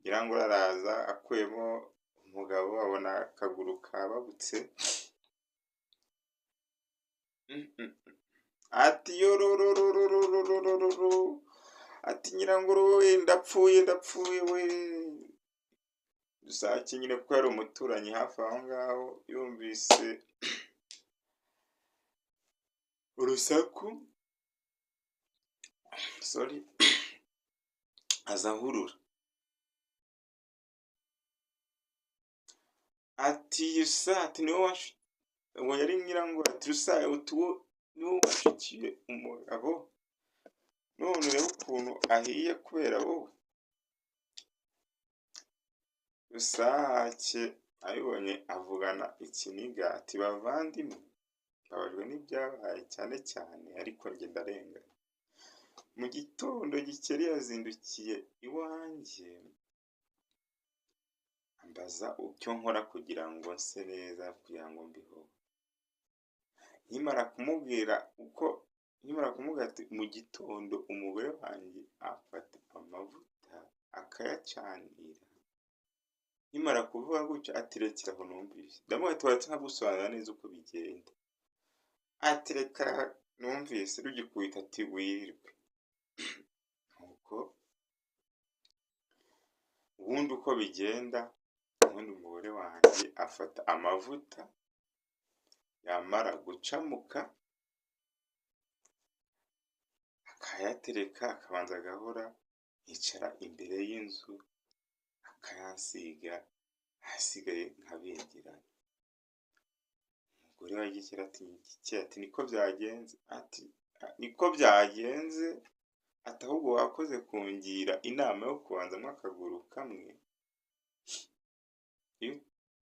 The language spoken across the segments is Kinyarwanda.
ngira ngo araza akuyemo umugabo abona akaguru kababutse, ati yororororororororo, ati nyirangurube ndapfuye we. Rusake nyine kuko yari umuturanyi hafi aho ngaho, yumvise urusaku aza ahurura, ati yusa, ati niwe uwo yari nyirangurube, ati rusa niwe washukiye umugabo, none urebe ukuntu ahiye kubera wowe. Rusake abibonye avugana ikiniga, ati bavandimwe, mbabajwe n'ibyabaye cyane cyane, ariko njye ndarengana. Mu gitondo Gikeli yazindukiye iwanjye ambaza icyo nkora kugira ngo nse neza, kugira ngo mbiho. Nkimara kumubwira ati mu gitondo umugore wanjye afata amavuta akayacanira, nkimara kuvuga gutyo ati rekera aho numvise. Ndamubwira ati waratse nkagusobanurira neza uko bigenda. Ati reka numvise, rugikubita ati wirirwe. Nuko ubundi uko bigenda, ubundi umugore wanjye afata amavuta, yamara gucamuka akayatereka, akabanza agahora yicara imbere y'inzu akayansiga, ahasigaye nkabengerana. Umugore wa Gikeli ati niko byagenze, ati niko byagenze, ati ahubwo wakoze kungira inama yo kubanzamo akaguru kamwe,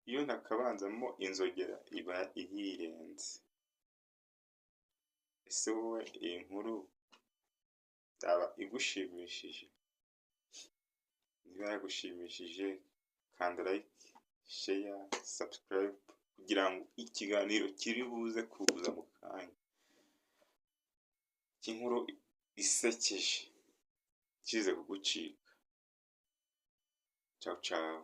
iyo ntakabanzamo inzogera iba iyirenze. ese wowe iyi nkuru yaba igushimishije? Niba yagushimishije kanda like, share, subscribe kugira ngo ikiganiro kiri buze kuza mu kanya cy'inkuru isekeje kize kugucika. Ciao ciao.